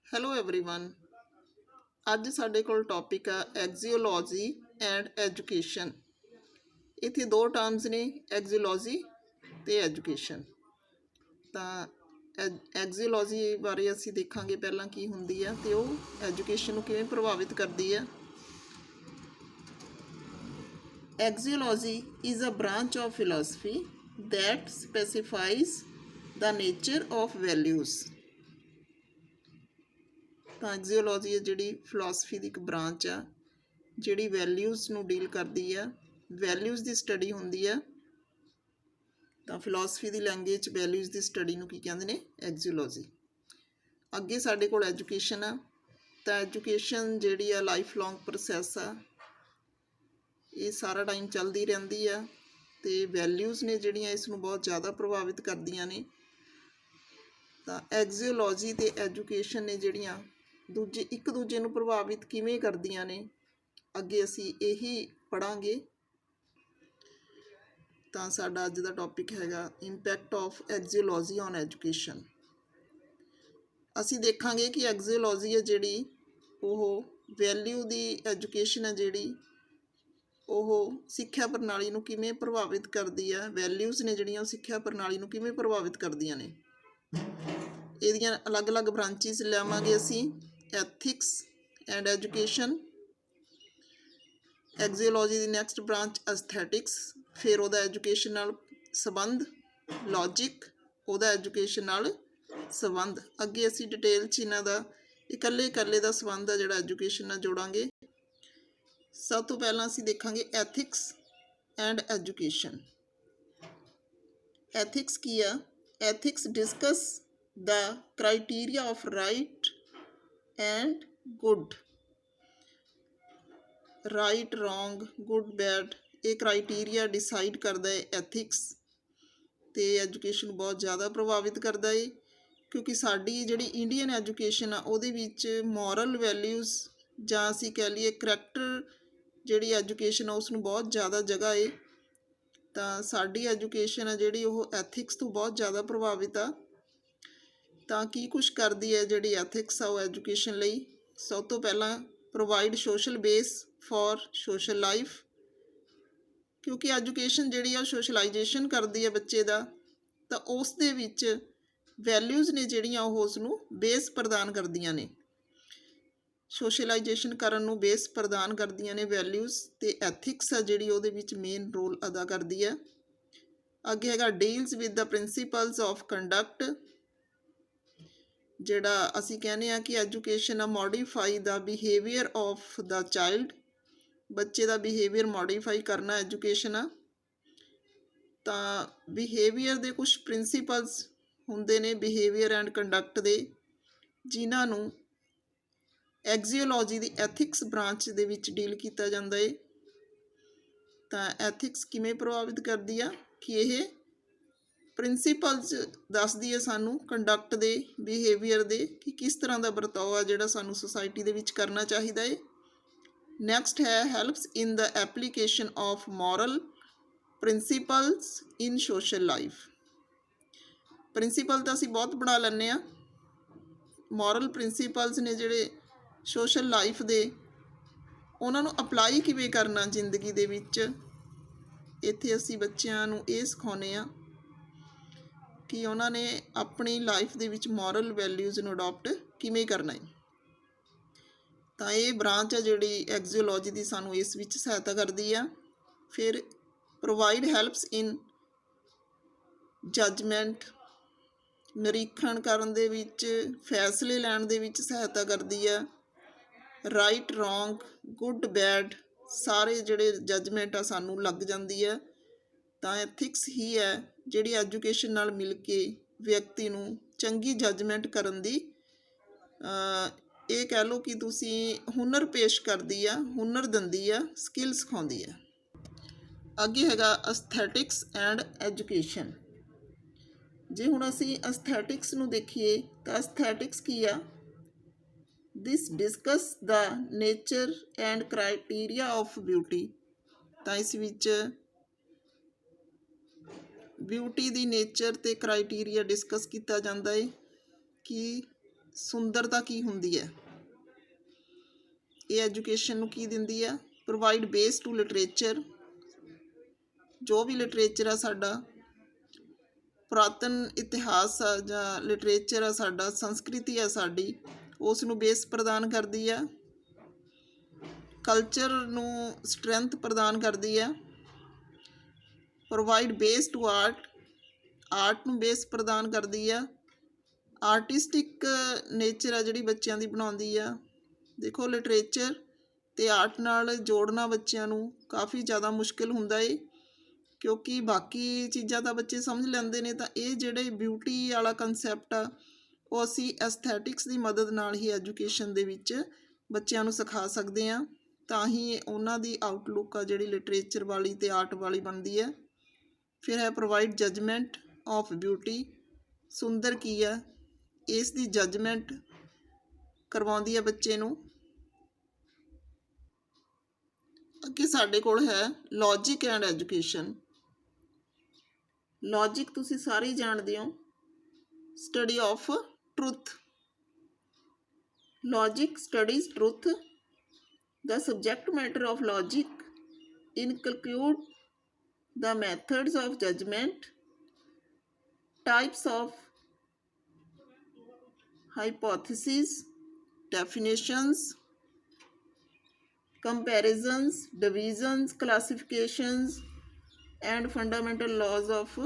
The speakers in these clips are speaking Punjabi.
Hello everyone. ਅੱਜ ਸਾਡੇ ਕੋਲ ਟੌਪਿਕ ਆ ਐਗਜ਼ੀਓਲੋਜੀ ਐਂਡ ਐਜੂਕੇਸ਼ਨ। ਇੱਥੇ ਦੋ ਟਰਮਸ ਨੇ, ਐਗਜ਼ੀਓਲੋਜੀ ਤੇ ਐਜੂਕੇਸ਼ਨ। ਤਾਂ ਐਗਜ਼ੀਓਲੋਜੀ ਬਾਰੇ ਅਸੀਂ ਦੇਖਾਂਗੇ ਪਹਿਲਾਂ ਕੀ ਹੁੰਦੀ ਆ ਤੇ ਉਹ ਐਜੂਕੇਸ਼ਨ ਨੂੰ ਕਿਵੇਂ ਪ੍ਰਭਾਵਿਤ ਕਰਦੀ ਆ। Axiology is a branch of philosophy that specifies the nature of values। ਤਾਂ ਐਗਜ਼ੀਓਲੋਜੀ ਹੈ ਜਿਹੜੀ ਫਿਲਾਸਫੀ ਦੀ ਇੱਕ ਬ੍ਰਾਂਚ ਆ ਜਿਹੜੀ ਵੈਲਿਊਜ਼ ਨੂੰ ਡੀਲ ਕਰਦੀ ਆ। ਵੈਲਿਊਜ਼ ਦੀ ਸਟੱਡੀ ਹੁੰਦੀ ਆ। ਤਾਂ ਫਿਲਾਸਫੀ ਦੀ ਲੈਂਗੁਏਜ ਵੈਲਿਊਜ਼ ਦੀ ਸਟੱਡੀ ਨੂੰ ਕੀ ਕਹਿੰਦੇ ਨੇ? ਐਗਜ਼ੀਓਲੋਜੀ। ਅੱਗੇ ਸਾਡੇ ਕੋਲ ਐਜੂਕੇਸ਼ਨ ਆ। ਤਾਂ ਐਜੂਕੇਸ਼ਨ ਜਿਹੜੀ ਆ ਲਾਈਫ ਲੌਂਗ ਪ੍ਰੋਸੈਸ ਆ, ਇਹ ਸਾਰਾ ਟਾਈਮ ਚੱਲਦੀ ਰਹਿੰਦੀ ਆ ਅਤੇ ਵੈਲਿਊਜ਼ ਨੇ ਜਿਹੜੀਆਂ ਇਸ ਨੂੰ ਬਹੁਤ ਜ਼ਿਆਦਾ ਪ੍ਰਭਾਵਿਤ ਕਰਦੀਆਂ ਨੇ। ਤਾਂ ਐਗਜ਼ੀਓਲੋਜੀ ਅਤੇ ਐਜੂਕੇਸ਼ਨ ਨੇ ਜਿਹੜੀਆਂ ਇੱਕ ਦੂਜੇ ਨੂੰ ਪ੍ਰਭਾਵਿਤ ਕਿਵੇਂ ਕਰਦੀਆਂ ਨੇ, ਅੱਗੇ ਅਸੀਂ ਇਹੀ ਪੜ੍ਹਾਂਗੇ। ਤਾਂ ਸਾਡਾ ਅੱਜ ਦਾ ਟੌਪਿਕ ਹੈਗਾ ਇੰਪੈਕਟ ਆਫ ਐਗਜ਼ੀਓਲੋਜੀ ਔਨ ਐਜੂਕੇਸ਼ਨ। ਅਸੀਂ ਦੇਖਾਂਗੇ ਕਿ ਐਗਜ਼ੀਓਲੋਜੀ ਹੈ ਜਿਹੜੀ ਉਹ ਵੈਲਿਊ ਦੀ ਐਜੂਕੇਸ਼ਨ ਹੈ ਜਿਹੜੀ ਉਹ ਸਿੱਖਿਆ ਪ੍ਰਣਾਲੀ ਨੂੰ ਕਿਵੇਂ ਪ੍ਰਭਾਵਿਤ ਕਰਦੀ ਹੈ। ਵੈਲਿਊਜ਼ ਨੇ ਜਿਹੜੀਆਂ ਉਹ ਸਿੱਖਿਆ ਪ੍ਰਣਾਲੀ ਨੂੰ ਕਿਵੇਂ ਪ੍ਰਭਾਵਿਤ ਕਰਦੀਆਂ ਨੇ। ਇਹਦੀਆਂ ਅਲੱਗ-ਅਲੱਗ ਬ੍ਰਾਂਚਿਸ ਲਿਆਵਾਂਗੇ ਅਸੀਂ। Ethics and education, ਐਗਜ਼ੀਓਲੋਜੀ the next branch ਐਸਥੈਟਿਕਸ, ਫਿਰ ਉਹਦਾ ਐਜੂਕੇਸ਼ਨ ਨਾਲ ਸੰਬੰਧ, ਲੌਜਿਕ, ਉਹਦਾ ਐਜੂਕੇਸ਼ਨ ਨਾਲ ਸੰਬੰਧ। ਅੱਗੇ ਅਸੀਂ ਡਿਟੇਲ 'ਚ ਇਹਨਾਂ ਦਾ ਇਕੱਲੇ ਦਾ ਸੰਬੰਧ ਆ ਜਿਹੜਾ ਐਜੂਕੇਸ਼ਨ ਨਾਲ ਜੋੜਾਂਗੇ। ਸਭ ਤੋਂ ਪਹਿਲਾਂ ਅਸੀਂ ਦੇਖਾਂਗੇ ਐਥਿਕਸ ਐਂਡ ਐਜੂਕੇਸ਼ਨ। ਐਥਿਕਸ ਕੀ ਆ? Ethics discuss the criteria of right and good, right wrong good bad, ਇਹ ਕ੍ਰਾਈਟੀਰੀਆ ਡਿਸਾਈਡ ਕਰਦਾ ਹੈ ਐਥਿਕਸ। ਅਤੇ ਐਜੂਕੇਸ਼ਨ ਨੂੰ ਬਹੁਤ ਜ਼ਿਆਦਾ ਪ੍ਰਭਾਵਿਤ ਕਰਦਾ ਹੈ ਕਿਉਂਕਿ ਸਾਡੀ ਜਿਹੜੀ ਇੰਡੀਅਨ ਐਜੂਕੇਸ਼ਨ ਆ ਉਹਦੇ ਵਿੱਚ ਮੋਰਲ ਵੈਲਿਊਜ਼ ਜਾਂ ਅਸੀਂ ਕਹਿ ਲਈਏ ਕਰੈਕਟਰ ਜਿਹੜੀ ਐਜੂਕੇਸ਼ਨ ਆ ਉਸ ਨੂੰ ਬਹੁਤ ਜ਼ਿਆਦਾ ਜਗ੍ਹਾ ਹੈ। ਤਾਂ ਸਾਡੀ ਐਜੂਕੇਸ਼ਨ ਆ ਜਿਹੜੀ ਉਹ ਐਥਿਕਸ ਤੋਂ ਬਹੁਤ ਜ਼ਿਆਦਾ ਪ੍ਰਭਾਵਿਤ ਆ। ਤਾਂ ਕੀ ਕੁਛ ਕਰਦੀ ਹੈ ਜਿਹੜੀ ਐਥਿਕਸ ਆ ਉਹ ਐਜੂਕੇਸ਼ਨ ਲਈ? ਸਭ ਤੋਂ ਪਹਿਲਾਂ provide social base for social life, ਕਿਉਂਕਿ ਐਜੂਕੇਸ਼ਨ ਜਿਹੜੀ ਆ ਸੋਸ਼ਲਾਈਜੇਸ਼ਨ ਕਰਦੀ ਹੈ ਬੱਚੇ ਦਾ। ਤਾਂ ਉਸ ਦੇ ਵਿੱਚ ਵੈਲਿਊਜ਼ ਨੇ ਜਿਹੜੀਆਂ ਉਹ ਉਸ ਨੂੰ ਬੇਸ ਪ੍ਰਦਾਨ ਕਰਦੀਆਂ ਨੇ। ਸੋਸ਼ਲਾਈਜੇਸ਼ਨ ਕਰਨ ਨੂੰ ਬੇਸ ਪ੍ਰਦਾਨ ਕਰਦੀਆਂ ਨੇ ਵੈਲਿਊਜ਼, ਅਤੇ ਐਥਿਕਸ ਆ ਜਿਹੜੀ ਉਹਦੇ ਵਿੱਚ ਮੇਨ ਰੋਲ ਅਦਾ ਕਰਦੀ ਹੈ। ਅੱਗੇ ਹੈਗਾ deals with the principals of conduct, ਜਿਹੜਾ ਅਸੀਂ ਕਹਿੰਦੇ ਹਾਂ ਕਿ ਐਜੂਕੇਸ਼ਨ ਆ modify the behaviour of the child, ਬੱਚੇ ਦਾ ਬਿਹੇਵੀਅਰ ਮੋਡੀਫਾਈ ਕਰਨਾ ਐਜੂਕੇਸ਼ਨ ਆ। ਤਾਂ ਬਿਹੇਵੀਅਰ ਦੇ ਕੁਛ ਪ੍ਰਿੰਸੀਪਲਸ ਹੁੰਦੇ ਨੇ ਬਿਹੇਵੀਅਰ ਐਂਡ ਕੰਡਕਟ ਦੇ, ਜਿਨ੍ਹਾਂ ਨੂੰ ਐਗਜ਼ੀਓਲੋਜੀ ਦੀ ਐਥਿਕਸ ਬ੍ਰਾਂਚ ਦੇ ਵਿੱਚ ਡੀਲ ਕੀਤਾ ਜਾਂਦਾ ਹੈ। ਤਾਂ ਐਥਿਕਸ ਕਿਵੇਂ ਪ੍ਰਭਾਵਿਤ ਕਰਦੀ ਆ ਕਿ ਇਹ ਪ੍ਰਿੰਸੀਪਲਸ ਦੱਸਦੀ ਹੈ ਸਾਨੂੰ ਕੰਡਕਟ ਦੇ, ਬਿਹੇਵੀਅਰ ਦੇ, ਕਿ ਕਿਸ ਤਰ੍ਹਾਂ ਦਾ ਵਰਤਾਓ ਆ ਜਿਹੜਾ ਸਾਨੂੰ ਸੁਸਾਇਟੀ ਦੇ ਵਿੱਚ ਕਰਨਾ ਚਾਹੀਦਾ ਹੈ। ਨੈਕਸਟ ਹੈ helps in the application of moral principals in social life. Principal ਤਾਂ ਅਸੀਂ ਬਹੁਤ ਬਣਾ ਲੈਂਦੇ ਹਾਂ, ਮੋਰਲ ਪ੍ਰਿੰਸੀਪਲਸ ਨੇ ਜਿਹੜੇ ਸੋਸ਼ਲ ਲਾਈਫ ਦੇ, ਉਹਨਾਂ ਨੂੰ ਅਪਲਾਈ ਕਿਵੇਂ ਕਰਨਾ ਜ਼ਿੰਦਗੀ ਦੇ ਵਿੱਚ। ਇੱਥੇ ਅਸੀਂ ਬੱਚਿਆਂ ਨੂੰ ਇਹ ਸਿਖਾਉਂਦੇ ਹਾਂ ਕਿ ਉਹਨਾਂ ਨੇ ਆਪਣੀ ਲਾਈਫ ਦੇ ਵਿੱਚ ਮੋਰਲ ਵੈਲਿਊਜ਼ ਨੂੰ ਅਡੋਪਟ ਕਿਵੇਂ ਕਰਨਾ ਹੈ। ਤਾਂ ਇਹ ਬ੍ਰਾਂਚ ਆ ਜਿਹੜੀ ਐਗਜ਼ੀਓਲੋਜੀ ਦੀ ਸਾਨੂੰ ਇਸ ਵਿੱਚ ਸਹਾਇਤਾ ਕਰਦੀ ਆ। ਫਿਰ ਪ੍ਰੋਵਾਈਡ ਹੈਲਪਸ ਇਨ ਜੱਜਮੈਂਟ, ਨਿਰੀਖਣ ਕਰਨ ਦੇ ਵਿੱਚ, ਫੈਸਲੇ ਲੈਣ ਦੇ ਵਿੱਚ ਸਹਾਇਤਾ ਕਰਦੀ ਆ। ਰਾਈਟ ਰੋਂਗ ਗੁੱਡ ਬੈਡ ਸਾਰੇ ਜਿਹੜੇ ਜੱਜਮੈਂਟ ਆ ਸਾਨੂੰ ਲੱਗ ਜਾਂਦੀ ਹੈ। ਤਾਂ ਐਥਿਕਸ ਹੀ ਹੈ ਜਿਹੜੀ ਐਜੂਕੇਸ਼ਨ ਨਾਲ ਮਿਲ ਕੇ ਵਿਅਕਤੀ ਨੂੰ ਚੰਗੀ ਜੱਜਮੈਂਟ ਕਰਨ ਦੀ ਇਹ ਕਹਿ ਲਓ ਕਿ ਤੁਸੀਂ ਹੁਨਰ ਪੇਸ਼ ਕਰਦੀ ਆ, ਹੁਨਰ ਦਿੰਦੀ ਆ, ਸਕਿੱਲ ਸਿਖਾਉਂਦੀ ਆ। ਅੱਗੇ ਹੈਗਾ ਐਸਥੈਟਿਕਸ ਐਂਡ ਐਜੂਕੇਸ਼ਨ। ਜੇ ਹੁਣ ਅਸੀਂ ਐਸਥੈਟਿਕਸ ਨੂੰ ਦੇਖੀਏ ਤਾਂ ਐਸਥੈਟਿਕਸ ਕੀ ਆ? ਦਿਸ ਡਿਸਕਸ ਦਾ nature and criteria of beauty. ਤਾਂ ਇਸ ਵਿੱਚ ਬਿਊਟੀ ਦੀ ਨੇਚਰ ਅਤੇ ਕ੍ਰਾਈਟੀਰੀਆ ਡਿਸਕਸ ਕੀਤਾ ਜਾਂਦਾ ਹੈ ਕਿ ਸੁੰਦਰਤਾ ਕੀ ਹੁੰਦੀ ਹੈ। ਇਹ ਐਜੂਕੇਸ਼ਨ ਨੂੰ ਕੀ ਦਿੰਦੀ ਆ, ਪ੍ਰੋਵਾਈਡ ਬੇਸ ਟੂ ਲਿਟਰੇਚਰ। ਜੋ ਵੀ ਲਿਟਰੇਚਰ ਆ ਸਾਡਾ, ਪੁਰਾਤਨ ਇਤਿਹਾਸ ਆ ਜਾਂ ਲਿਟਰੇਚਰ ਆ ਸਾਡਾ, ਸੰਸਕ੍ਰਿਤੀ ਆ ਸਾਡੀ, ਉਸ ਨੂੰ ਬੇਸ ਪ੍ਰਦਾਨ ਕਰਦੀ ਆ। ਕਲਚਰ ਨੂੰ ਸਟਰੈਂਥ ਪ੍ਰਦਾਨ ਕਰਦੀ ਆ। Provide base to art, art ਨੂੰ ਬੇਸ ਪ੍ਰਦਾਨ ਕਰਦੀ ਆ। ਆਰਟਿਸਟਿਕ ਨੇਚਰ ਆ ਜਿਹੜੀ ਬੱਚਿਆਂ ਦੀ ਬਣਾਉਂਦੀ ਆ। ਦੇਖੋ ਲਿਟਰੇਚਰ ਅਤੇ ਆਰਟ ਨਾਲ ਜੋੜਨਾ ਬੱਚਿਆਂ ਨੂੰ ਕਾਫੀ ਜ਼ਿਆਦਾ ਮੁਸ਼ਕਿਲ ਹੁੰਦਾ ਏ, ਕਿਉਂਕਿ ਬਾਕੀ ਚੀਜ਼ਾਂ ਤਾਂ ਬੱਚੇ ਸਮਝ ਲੈਂਦੇ ਨੇ, ਤਾਂ ਇਹ ਜਿਹੜੇ ਬਿਊਟੀ ਵਾਲਾ ਕੰਸੈਪਟ ਆ ਉਹ ਅਸੀਂ ਐਸਥੈਟਿਕਸ ਦੀ ਮਦਦ ਨਾਲ ਹੀ ਐਜੂਕੇਸ਼ਨ ਦੇ ਵਿੱਚ ਬੱਚਿਆਂ ਨੂੰ ਸਿਖਾ ਸਕਦੇ ਹਾਂ। ਤਾਂ ਹੀ ਉਹਨਾਂ ਦੀ ਆਊਟਲੁੱਕ ਆ ਜਿਹੜੀ ਲਿਟਰੇਚਰ ਵਾਲੀ ਅਤੇ ਆਰਟ ਵਾਲੀ ਬਣਦੀ ਹੈ। ਫਿਰ ਹੈ ਪ੍ਰੋਵਾਈਡ ਜਜਮੈਂਟ ਆਫ ਬਿਊਟੀ। ਸੁੰਦਰ ਕੀ ਆ, ਇਸ ਦੀ ਜਜਮੈਂਟ ਕਰਵਾਉਂਦੀ ਹੈ ਬੱਚੇ ਨੂੰ। ਅੱਗੇ ਸਾਡੇ ਕੋਲ ਹੈ ਲੌਜਿਕ ਐਂਡ ਐਜੂਕੇਸ਼ਨ। ਲੌਜਿਕ ਤੁਸੀਂ ਸਾਰੇ ਹੀ ਜਾਣਦੇ ਹੋ, study of truth. Logic studies truth. The subject matter of logic include the methods of judgment, types of hypotheses, definitions, comparisons, divisions, classifications, and fundamental laws of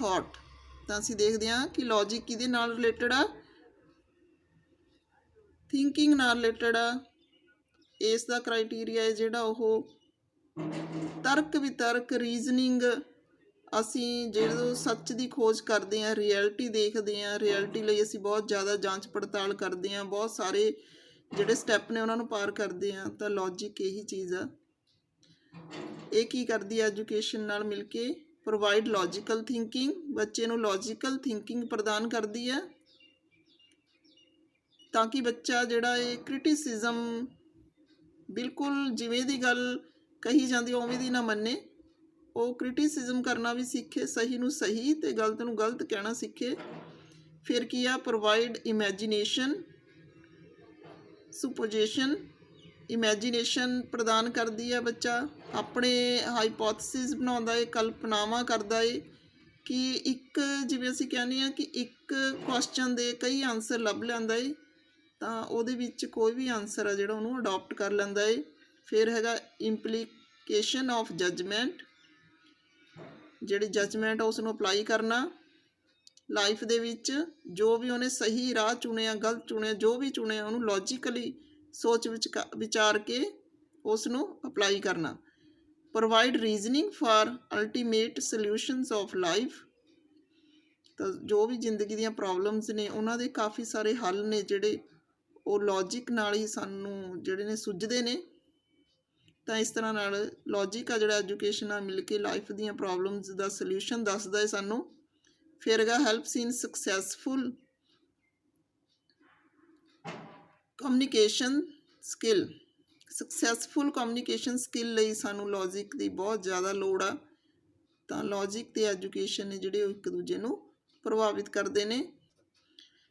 thought। ਤਾਂ ਅਸੀਂ ਦੇਖਦੇ ਹਾਂ ਕਿ ਲੌਜਿਕ ਕਿਹਦੇ ਨਾਲ ਰਿਲੇਟਡ ਆ, ਥਿੰਕਿੰਗ ਨਾਲ ਰਿਲੇਟਡ ਆ। ਇਸ ਦਾ ਕ੍ਰਾਈਟੀਰੀਆ ਹੈ ਜਿਹੜਾ ਉਹ ਤਰਕ ਵਿਤਰਕ, ਰੀਜ਼ਨਿੰਗ। ਅਸੀਂ ਜਦੋਂ ਸੱਚ ਦੀ ਖੋਜ ਕਰਦੇ ਹਾਂ, ਰਿਐਲਿਟੀ ਦੇਖਦੇ ਹਾਂ, ਰਿਐਲਿਟੀ ਲਈ ਅਸੀਂ ਬਹੁਤ ਜ਼ਿਆਦਾ ਜਾਂਚ ਪੜਤਾਲ ਕਰਦੇ ਹਾਂ, ਬਹੁਤ ਸਾਰੇ ਜਿਹੜੇ ਸਟੈਪ ਨੇ ਉਹਨਾਂ ਨੂੰ ਪਾਰ ਕਰਦੇ ਹਾਂ। ਤਾਂ ਲੌਜਿਕ ਇਹੀ ਚੀਜ਼ ਆ। ਇਹ ਕੀ ਕਰਦੀ ਹੈ ਐਜੂਕੇਸ਼ਨ ਨਾਲ ਮਿਲ ਕੇ, ਪ੍ਰੋਵਾਈਡ ਲੌਜੀਕਲ ਥਿੰਕਿੰਗ। ਬੱਚੇ ਨੂੰ ਲੌਜੀਕਲ ਥਿੰਕਿੰਗ ਪ੍ਰਦਾਨ ਕਰਦੀ ਹੈ ਤਾਂ ਕਿ ਬੱਚਾ ਜਿਹੜਾ ਇਹ ਕ੍ਰਿਟਿਸਿਜ਼ਮ ਬਿਲਕੁਲ ਜਿਵੇਂ ਦੀ ਗੱਲ ਕਹੀ ਜਾਂਦੀ ਉਵੇਂ ਦੀ ਨਾ ਮੰਨੇ, ਉਹ ਕ੍ਰਿਟਿਸਿਜ਼ਮ ਕਰਨਾ ਵੀ ਸਿੱਖੇ, ਸਹੀ ਨੂੰ ਸਹੀ ਅਤੇ ਗਲਤ ਨੂੰ ਗਲਤ ਕਹਿਣਾ ਸਿੱਖੇ। ਫਿਰ ਕੀ ਆ, ਪ੍ਰੋਵਾਈਡ ਇਮੈਜੀਨੇਸ਼ਨ, ਸੁਪੋਜੀਸ਼ਨ। ਇਮੈਜੀਨੇਸ਼ਨ ਪ੍ਰਦਾਨ ਕਰਦੀ ਹੈ, ਬੱਚਾ ਆਪਣੇ ਹਾਈਪੋਥਸਿਸ ਬਣਾਉਂਦਾ ਏ, ਕਲਪਨਾਵਾਂ ਕਰਦਾ ਏ ਕਿ ਇੱਕ, ਜਿਵੇਂ ਅਸੀਂ ਕਹਿੰਦੇ ਹਾਂ ਕਿ ਇੱਕ ਕੁਐਸਚਨ ਦੇ ਕਈ ਆਨਸਰ ਲੱਭ ਲੈਂਦਾ ਏ, ਤਾਂ ਉਹਦੇ ਵਿੱਚ ਕੋਈ ਵੀ ਆਨਸਰ ਆ ਜਿਹੜਾ ਉਹਨੂੰ ਅਡੋਪਟ ਕਰ ਲੈਂਦਾ ਏ। ਫਿਰ ਹੈਗਾ ਇੰਪਲੀਕੇਸ਼ਨ ਆਫ ਜਜਮੈਂਟ। ਜਿਹੜੀ ਜਜਮੈਂਟ ਆ ਉਸ ਨੂੰ ਅਪਲਾਈ ਕਰਨਾ ਲਾਈਫ ਦੇ ਵਿੱਚ। ਜੋ ਵੀ ਉਹਨੇ ਸਹੀ ਰਾਹ ਚੁਣਿਆ, ਗਲਤ ਚੁਣਿਆ, ਜੋ ਵੀ ਚੁਣਿਆ ਉਹਨੂੰ ਲੌਜੀਕਲੀ ਸੋਚ ਵਿਚਾਰ ਕੇ ਉਸ ਨੂੰ ਅਪਲਾਈ ਕਰਨਾ। Provide reasoning for ultimate solutions of life. ਤਾਂ ਜੋ ਵੀ ਜ਼ਿੰਦਗੀ ਦੀਆਂ ਪ੍ਰੋਬਲਮਸ ਨੇ ਉਹਨਾਂ ਦੇ ਕਾਫੀ ਸਾਰੇ ਹੱਲ ਨੇ ਜਿਹੜੇ ਉਹ ਲੌਜਿਕ ਨਾਲ ਹੀ ਸਾਨੂੰ ਜਿਹੜੇ ਨੇ ਸੁੱਝਦੇ ਨੇ। ਤਾਂ ਇਸ ਤਰ੍ਹਾਂ ਨਾਲ ਲੌਜਿਕ ਆ ਜਿਹੜਾ ਐਜੂਕੇਸ਼ਨ ਆ ਮਿਲ ਕੇ ਲਾਈਫ ਦੀਆਂ ਪ੍ਰੋਬਲਮਸ ਦਾ ਸਲਿਊਸ਼ਨ ਦੱਸਦਾ ਹੈ ਸਾਨੂੰ। ਫਿਰ ਹੈਗਾ helps in successful communication skill. Successful communication skill ਲਈ ਸਾਨੂੰ ਲੌਜਿਕ ਦੀ ਬਹੁਤ ਜ਼ਿਆਦਾ ਲੋੜ ਆ। ਤਾਂ ਲੌਜਿਕ ਅਤੇ ਐਜੂਕੇਸ਼ਨ ਨੇ ਜਿਹੜੇ ਉਹ ਇੱਕ ਦੂਜੇ ਨੂੰ ਪ੍ਰਭਾਵਿਤ ਕਰਦੇ ਨੇ।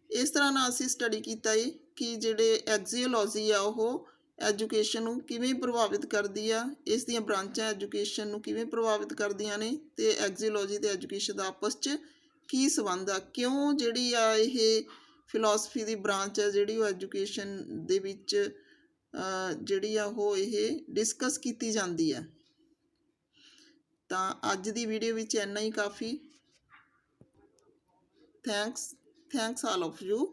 ਇਸ ਤਰ੍ਹਾਂ ਨਾਲ ਅਸੀਂ ਸਟੱਡੀ ਕੀਤਾ ਹੈ ਕਿ ਜਿਹੜੇ ਐਗਜ਼ੀਓਲੋਜੀ ਆ ਉਹ ਐਜੂਕੇਸ਼ਨ ਨੂੰ ਕਿਵੇਂ ਪ੍ਰਭਾਵਿਤ ਕਰਦੀ ਆ, ਇਸ ਦੀਆਂ ਬ੍ਰਾਂਚਾਂ ਐਜੂਕੇਸ਼ਨ ਨੂੰ ਕਿਵੇਂ ਪ੍ਰਭਾਵਿਤ ਕਰਦੀਆਂ ਨੇ, ਅਤੇ ਐਗਜ਼ੀਓਲੋਜੀ ਅਤੇ ਐਜੂਕੇਸ਼ਨ ਦਾ ਆਪਸ 'ਚ ਕੀ ਸੰਬੰਧ ਆ, ਕਿਉਂ ਜਿਹੜੀ ਆ ਇਹ ਫਿਲੋਸਫੀ ਦੀ ਬ੍ਰਾਂਚ ਹੈ ਜਿਹੜੀ ਉਹ ਐਜੂਕੇਸ਼ਨ ਦੇ ਵਿੱਚ ਜਿਹੜੀ ਆ ਉਹ ਇਹ ਡਿਸਕਸ ਕੀਤੀ ਜਾਂਦੀ ਹੈ। ਤਾਂ ਅੱਜ ਦੀ ਵੀਡੀਓ ਵਿੱਚ ਇੰਨਾ ਹੀ ਕਾਫੀ। Thanks all of you.